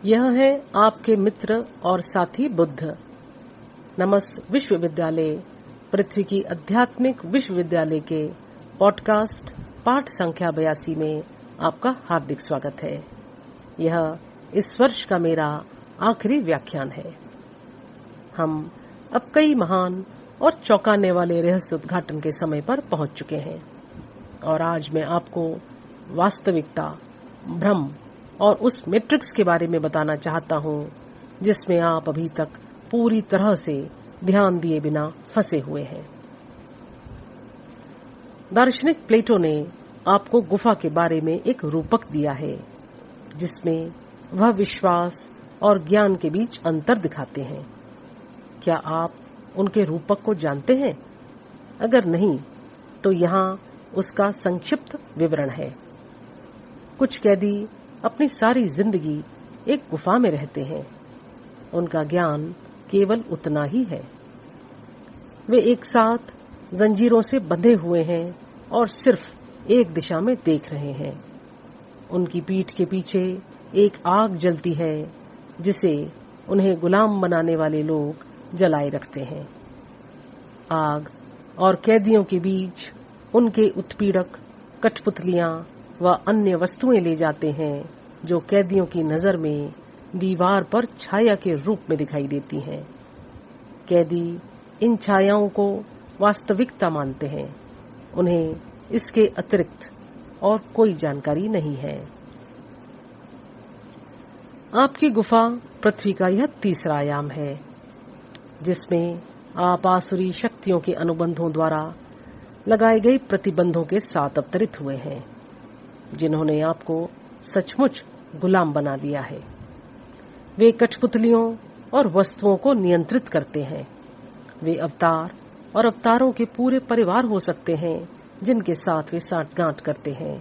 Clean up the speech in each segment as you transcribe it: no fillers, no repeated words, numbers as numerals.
यह है आपके मित्र और साथी बुद्ध। नमस् विश्वविद्यालय पृथ्वी की आध्यात्मिक विश्वविद्यालय के पॉडकास्ट पाठ संख्या 82 में आपका हार्दिक स्वागत है। यह इस वर्ष का मेरा आखिरी व्याख्यान है। हम अब कई महान और चौंकाने वाले रहस्य उद्घाटन के समय पर पहुंच चुके हैं और आज मैं आपको वास्तविकता, भ्रम और उस मैट्रिक्स के बारे में बताना चाहता हूं जिसमें आप अभी तक पूरी तरह से ध्यान दिए बिना फंसे हुए हैं। दार्शनिक प्लेटो ने आपको गुफा के बारे में एक रूपक दिया है जिसमें वह विश्वास और ज्ञान के बीच अंतर दिखाते हैं। क्या आप उनके रूपक को जानते हैं? अगर नहीं तो यहाँ उसका संक्षिप्त विवरण है। कुछ कैदी अपनी सारी जिंदगी एक गुफा में रहते हैं। उनका ज्ञान केवल उतना ही है। वे एक साथ जंजीरों से बंधे हुए हैं और सिर्फ एक दिशा में देख रहे हैं। उनकी पीठ के पीछे एक आग जलती है जिसे उन्हें गुलाम बनाने वाले लोग जलाए रखते हैं। आग और कैदियों के बीच उनके उत्पीड़क कठपुतलियां व अन्य वस्तुएं ले जाते हैं जो कैदियों की नजर में दीवार पर छाया के रूप में दिखाई देती हैं। कैदी इन छायाओं को वास्तविकता मानते हैं। उन्हें इसके अतिरिक्त और कोई जानकारी नहीं है। आपकी गुफा पृथ्वी का यह तीसरा आयाम है जिसमें आप आसुरी शक्तियों के अनुबंधों द्वारा लगाए गए प्रतिबंधों के साथ अवतरित हुए हैं जिन्होंने आपको सचमुच गुलाम बना दिया है। वे कठपुतलियों और वस्तुओं को नियंत्रित करते हैं। वे अवतार और अवतारों के पूरे परिवार हो सकते हैं जिनके साथ वे साठगांठ करते हैं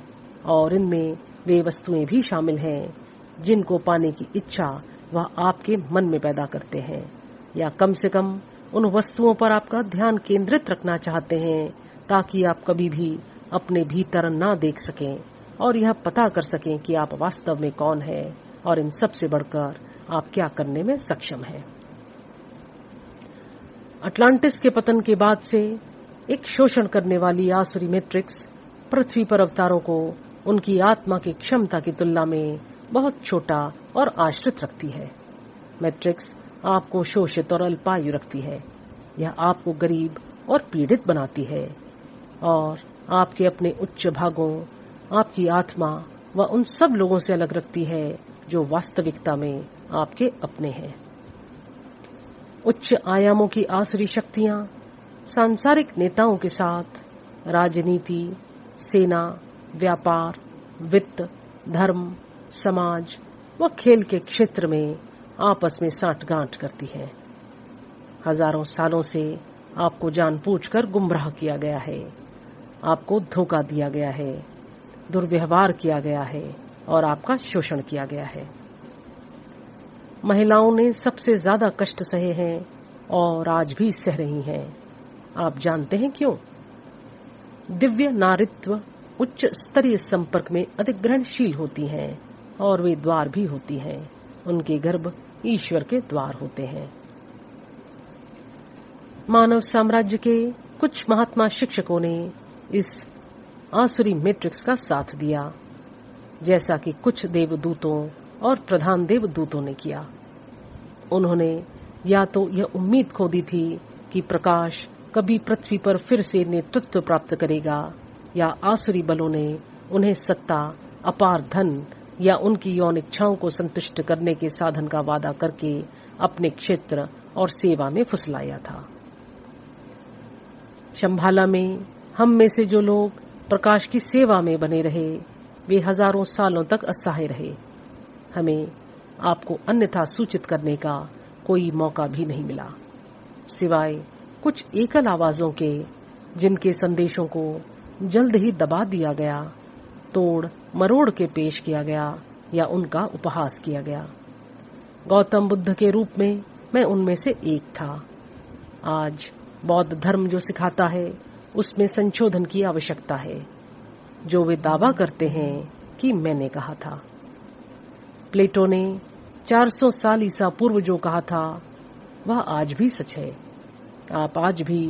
और इनमें वे वस्तुएं भी शामिल हैं जिनको पाने की इच्छा वह आपके मन में पैदा करते हैं या कम से कम उन वस्तुओं पर आपका ध्यान केंद्रित रखना चाहते हैं ताकि आप कभी भी अपने भीतर ना देख सकें और यह पता कर सकें कि आप वास्तव में कौन है और इन सब से बढ़कर आप क्या करने में सक्षम हैं। अटलांटिस के पतन के बाद से एक शोषण करने वाली आसुरी मैट्रिक्स पृथ्वी पर अवतारों को उनकी आत्मा की क्षमता की तुलना में बहुत छोटा और आश्रित रखती है। मैट्रिक्स आपको शोषित और अल्पायु रखती है। यह आपको गरीब और पीड़ित बनाती है और आपके अपने उच्च भागों, आपकी आत्मा व उन सब लोगों से अलग रखती है जो वास्तविकता में आपके अपने हैं। उच्च आयामों की आसुरी शक्तियां सांसारिक नेताओं के साथ राजनीति, सेना, व्यापार, वित्त, धर्म, समाज व खेल के क्षेत्र में आपस में साठगांठ करती है। हजारों सालों से आपको जानबूझकर गुमराह किया गया है, आपको धोखा दिया गया है, दुर्व्यवहार किया गया है और आपका शोषण किया गया है। महिलाओं ने सबसे ज्यादा कष्ट सहे हैं और आज भी सह रही हैं। आप जानते हैं क्यों? दिव्य नारीत्व उच्च स्तरीय संपर्क में अधिक ग्रहणशील होती हैं और वे द्वार भी होती हैं। उनके गर्भ ईश्वर के द्वार होते हैं। मानव साम्राज्य के कुछ महात्मा शिक्षकों ने इस आसुरी मैट्रिक्स का साथ दिया जैसा कि कुछ देवदूतों और प्रधान देवदूतों ने किया। उन्होंने या तो यह उम्मीद खो दी थी कि प्रकाश कभी पृथ्वी पर फिर से नेतृत्व प्राप्त करेगा या आसुरी बलों ने उन्हें सत्ता, अपार धन या उनकी यौन इच्छाओं को संतुष्ट करने के साधन का वादा करके अपने क्षेत्र और सेवा में फुसलाया था। शंभाला में हम में से जो लोग प्रकाश की सेवा में बने रहे वे हजारों सालों तक असहाय रहे। हमें आपको अन्यथा सूचित करने का कोई मौका भी नहीं मिला सिवाय कुछ एकल आवाजों के जिनके संदेशों को जल्द ही दबा दिया गया, तोड़ मरोड़ के पेश किया गया या उनका उपहास किया गया। गौतम बुद्ध के रूप में मैं उनमें से एक था। आज बौद्ध धर्म जो सिखाता है उसमें संशोधन की आवश्यकता है जो वे दावा करते हैं कि मैंने कहा था। प्लेटो ने 400 साल ईसा पूर्व जो कहा था वह आज भी सच है। आप आज भी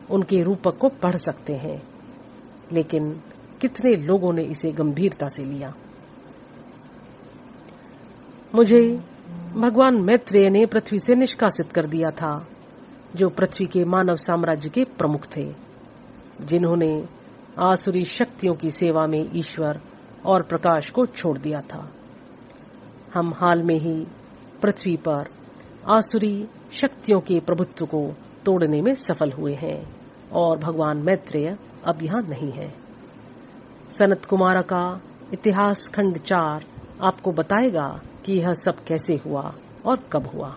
उनके रूपक को पढ़ सकते हैं, लेकिन कितने लोगों ने इसे गंभीरता से लिया। मुझे भगवान मैत्रेय ने पृथ्वी से निष्कासित कर दिया था, जो पृथ्वी के मानव साम्राज्य के प्रमुख थे, जिन्होंने आसुरी शक्तियों की सेवा में ईश्वर और प्रकाश को छोड़ दिया था। हम हाल में ही पृथ्वी पर आसुरी शक्तियों के प्रभुत्व को तोड़ने में सफल हुए हैं और भगवान मैत्रेय अब यहाँ नहीं है। सनत कुमार का इतिहास खंड 4 आपको बताएगा कि यह सब कैसे हुआ और कब हुआ।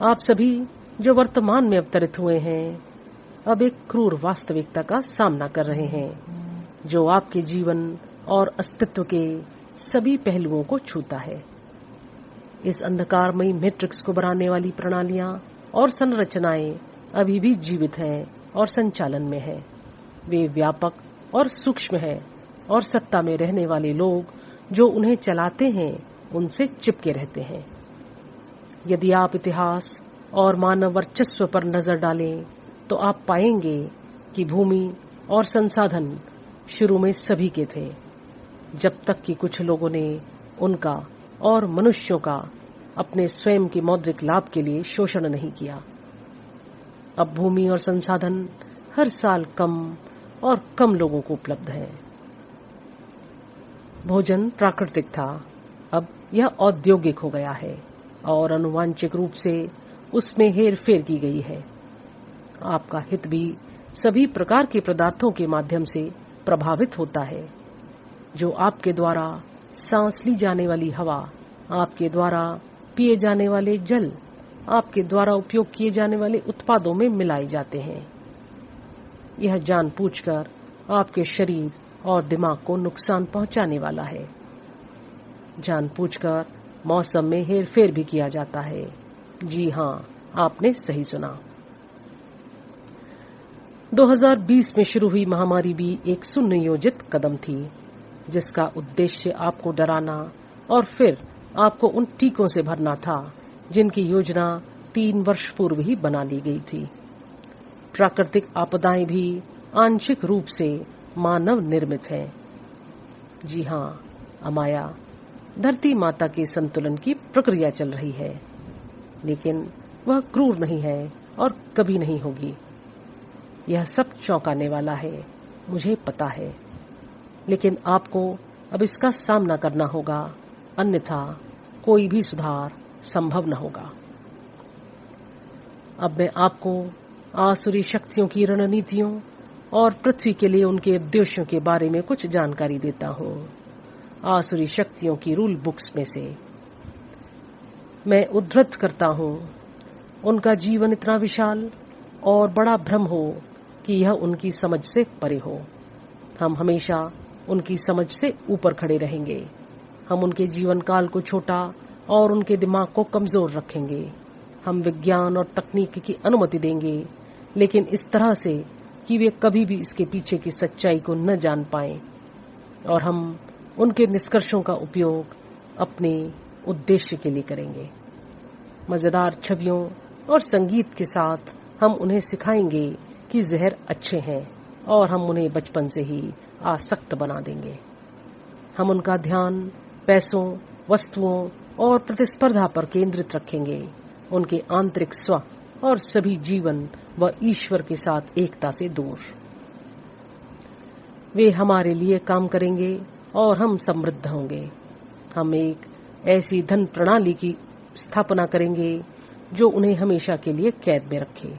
आप सभी जो वर्तमान में अवतरित हुए हैं, अब एक क्रूर वास्तविकता का सामना कर रहे हैं, जो आपके जीवन और अस्तित्व के सभी पहलुओं को छूता है। इस अंधकारमयी मैट्रिक्स को बनाने वाली प्रणालियां और संरचनाएं अभी भी जीवित हैं और संचालन में है। वे व्यापक और सूक्ष्म हैं और सत्ता में रहने वाले लोग जो उन्हें चलाते हैं उनसे चिपके रहते हैं। यदि आप इतिहास और मानव वर्चस्व पर नजर डालें तो आप पाएंगे कि भूमि और संसाधन शुरू में सभी के थे, जब तक कि कुछ लोगों ने उनका और मनुष्यों का अपने स्वयं के मौद्रिक लाभ के लिए शोषण नहीं किया। अब भूमि और संसाधन हर साल कम और कम लोगों को उपलब्ध है। भोजन प्राकृतिक था, अब यह औद्योगिक हो गया है और अनुवांशिक रूप से उसमें हेरफेर की गई है। आपका हित भी सभी प्रकार के पदार्थों के माध्यम से प्रभावित होता है, जो आपके द्वारा सांस ली जाने वाली हवा, आपके द्वारा पिए जाने वाले जल, आपके द्वारा उपयोग किए जाने वाले उत्पादों में मिलाए जाते हैं। यह जानबूझकर आपके शरीर और दिमाग को नुकसान पहुंचाने वाला है। जानबूझकर मौसम में हेरफेर भी किया जाता है। जी हां, आपने सही सुना। 2020 में शुरू हुई महामारी भी एक सुनियोजित कदम थी, जिसका उद्देश्य आपको डराना और फिर आपको उन टीकों से भरना था जिनकी योजना 3 वर्ष पूर्व ही बना ली गई थी। प्राकृतिक आपदाएं भी आंशिक रूप से मानव निर्मित हैं। जी हां, अमाया, धरती माता के संतुलन की प्रक्रिया चल रही है, लेकिन वह क्रूर नहीं है और कभी नहीं होगी। यह सब चौंकाने वाला है, मुझे पता है, लेकिन आपको अब इसका सामना करना होगा, अन्यथा कोई भी सुधार संभव न होगा। अब मैं आपको आसुरी शक्तियों की रणनीतियों और पृथ्वी के लिए उनके उद्देश्यों के बारे में कुछ जानकारी देता हूँ। आसुरी शक्तियों की रूल बुक्स में से मैं उद्धृत करता हूँ, उनका जीवन इतना विशाल और बड़ा भ्रम हो कि यह उनकी समझ से परे हो। हम हमेशा उनकी समझ से ऊपर खड़े रहेंगे। हम उनके जीवन काल को छोटा और उनके दिमाग को कमजोर रखेंगे। हम विज्ञान और तकनीक की अनुमति देंगे, लेकिन इस तरह से कि वे कभी भी इसके पीछे की सच्चाई को न जान पाएं, और हम उनके निष्कर्षों का उपयोग अपने उद्देश्य के लिए करेंगे। मजेदार छवियों और संगीत के साथ हम उन्हें सिखाएंगे कि जहर अच्छे हैं, और हम उन्हें बचपन से ही आसक्त बना देंगे। हम उनका ध्यान पैसों, वस्तुओं और प्रतिस्पर्धा पर केंद्रित रखेंगे, उनके आंतरिक स्व और सभी जीवन व ईश्वर के साथ एकता से दूर। वे हमारे लिए काम करेंगे और हम समृद्ध होंगे। हम एक ऐसी धन प्रणाली की स्थापना करेंगे जो उन्हें हमेशा के लिए कैद में रखे।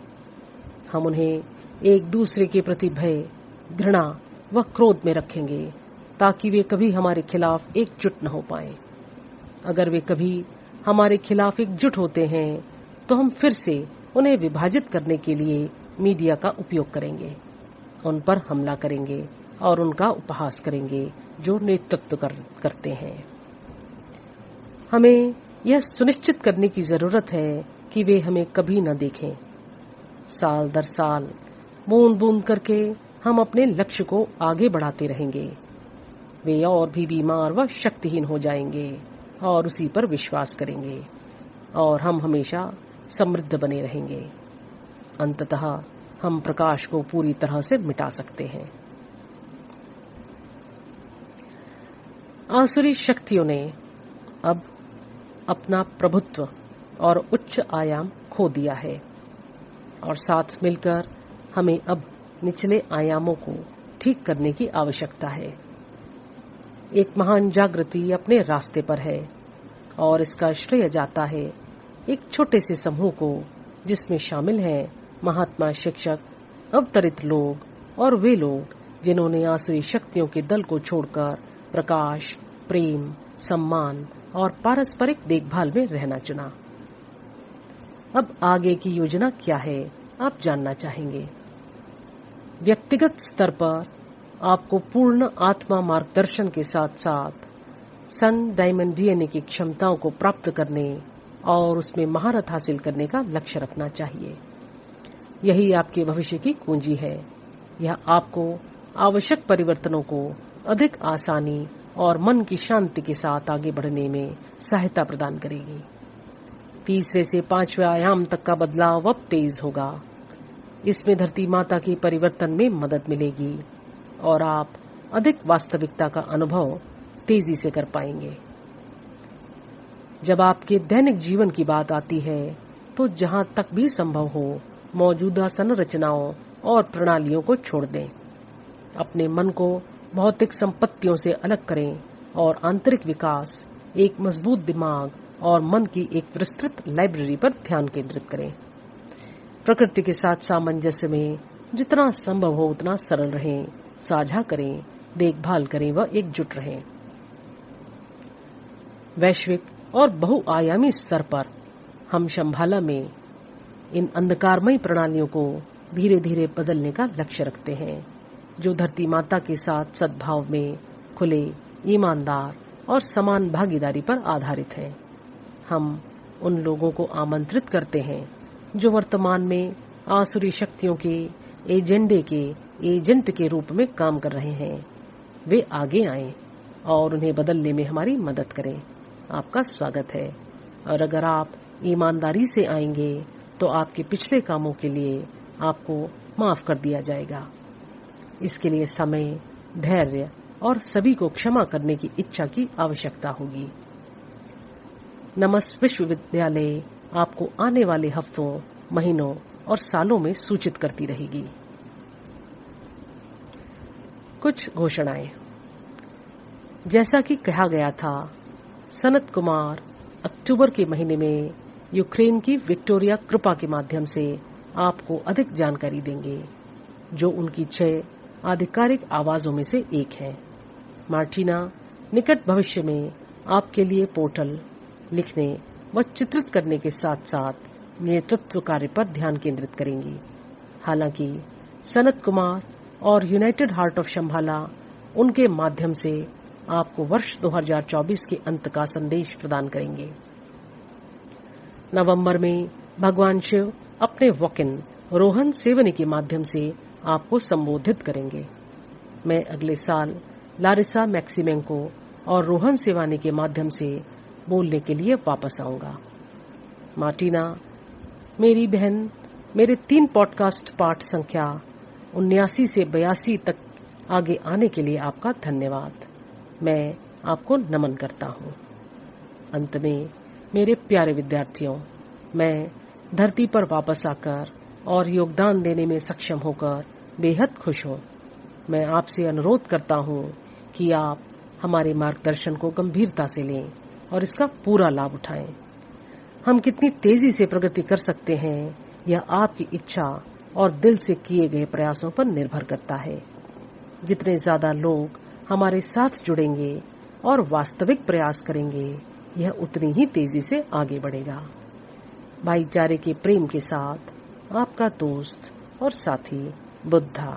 हम उन्हें एक दूसरे के प्रति भय, घृणा व क्रोध में रखेंगे, ताकि वे कभी हमारे खिलाफ एकजुट न हो पाए। अगर वे कभी हमारे खिलाफ एकजुट होते हैं तो हम फिर से उन्हें विभाजित करने के लिए मीडिया का उपयोग करेंगे, उन पर हमला करेंगे और उनका उपहास करेंगे जो नेतृत्व करते हैं। हमें यह सुनिश्चित करने की जरूरत है कि वे हमें कभी न देखें। साल दर साल, बूंद बूंद करके हम अपने लक्ष्य को आगे बढ़ाते रहेंगे। वे और भी बीमार व शक्तिहीन हो जाएंगे और उसी पर विश्वास करेंगे और हम हमेशा समृद्ध बने रहेंगे। अंततः हम प्रकाश को पूरी तरह से मिटा सकते हैं। आसुरी शक्तियों ने अब अपना प्रभुत्व और उच्च आयाम खो दिया है और साथ मिलकर हमें अब निचले आयामों को ठीक करने की आवश्यकता है। एक महान जागृति अपने रास्ते पर है और इसका श्रेय जाता है एक छोटे से समूह को, जिसमें शामिल हैं महात्मा, शिक्षक, अवतरित लोग और वे लोग जिन्होंने आसुरी शक्तियों के दल को छोड़कर प्रकाश, प्रेम, सम्मान और पारस्परिक देखभाल में रहना चुना। अब आगे की योजना क्या है, आप जानना चाहेंगे। व्यक्तिगत स्तर पर आपको पूर्ण आत्मा मार्गदर्शन के साथ साथ सन डायमंड डीएनए की क्षमताओं को प्राप्त करने और उसमें महारत हासिल करने का लक्ष्य रखना चाहिए। यही आपके भविष्य की कुंजी है। यह आपको आवश्यक परिवर्तनों को अधिक आसानी और मन की शांति के साथ आगे बढ़ने में सहायता प्रदान करेगी। 3 से 5वें आयाम तक का बदलाव अब तेज होगा। इसमें धरती माता की परिवर्तन में मदद मिलेगी और आप अधिक वास्तविकता का अनुभव तेजी से कर पाएंगे। जब आपके दैनिक जीवन की बात आती है तो जहां तक भी संभव हो मौजूदा संरचनाओं और प्रणालियों को छोड़ दें। अपने मन को भौतिक संपत्तियों से अलग करें और आंतरिक विकास, एक मजबूत दिमाग और मन की एक विस्तृत लाइब्रेरी पर ध्यान केंद्रित करें। प्रकृति के साथ सामंजस्य में जितना संभव हो उतना सरल रहें, साझा करें, देखभाल करें व एकजुट रहें। वैश्विक और बहुआयामी स्तर पर हम शंभाला में इन अंधकारमयी प्रणालियों को धीरे धीरे बदलने का लक्ष्य रखते हैं, जो धरती माता के साथ सद्भाव में खुले, ईमानदार और समान भागीदारी पर आधारित है। हम उन लोगों को आमंत्रित करते हैं जो वर्तमान में आसुरी शक्तियों के एजेंडे के एजेंट के रूप में काम कर रहे हैं। वे आगे आएं और उन्हें बदलने में हमारी मदद करें। आपका स्वागत है और अगर आप ईमानदारी से आएंगे तो आपके पिछले कामों के लिए आपको माफ कर दिया जाएगा। इसके लिए समय, धैर्य और सभी को क्षमा करने की इच्छा की आवश्यकता होगी। नमस्त विश्वविद्यालय आपको आने वाले हफ्तों, महीनों और सालों में सूचित करती रहेगी। कुछ घोषणाएं। जैसा कि कहा गया था, सनत कुमार अक्टूबर के महीने में यूक्रेन की विक्टोरिया कृपा के माध्यम से आपको अधिक जानकारी देंगे, जो उनकी 6 आधिकारिक आवाजों में से एक है। मार्टिना निकट भविष्य में आपके लिए पोर्टल लिखने व चित्रित करने के साथ साथ नेतृत्व कार्य पर ध्यान केंद्रित करेंगी। हालांकि सनत कुमार और यूनाइटेड हार्ट ऑफ शंभाला उनके माध्यम से आपको वर्ष 2024 के अंत का संदेश प्रदान करेंगे। नवंबर में भगवान शिव अपने वॉकिन रोहन सेवनी के माध्यम से आपको संबोधित करेंगे। मैं अगले साल लारिसा मैक्सिमेंको और रोहन सेवानी के माध्यम से बोलने के लिए वापस आऊंगा। मार्टिना, मेरी बहन, मेरे 3 पॉडकास्ट पाठ संख्या 79 से 82 तक आगे आने के लिए आपका धन्यवाद। मैं आपको नमन करता हूं। अंत में मेरे प्यारे विद्यार्थियों, मैं धरती पर वापस आकर और योगदान देने में सक्षम होकर बेहद खुश हूं। मैं आपसे अनुरोध करता हूं कि आप हमारे मार्गदर्शन को गंभीरता से लें और इसका पूरा लाभ उठाएं। हम कितनी तेजी से प्रगति कर सकते हैं, यह आपकी इच्छा और दिल से किए गए प्रयासों पर निर्भर करता है। जितने ज्यादा लोग हमारे साथ जुड़ेंगे और वास्तविक प्रयास करेंगे, यह उतनी ही तेजी से आगे बढ़ेगा। भाईचारे के प्रेम के साथ आपका दोस्त और साथी बुद्धा।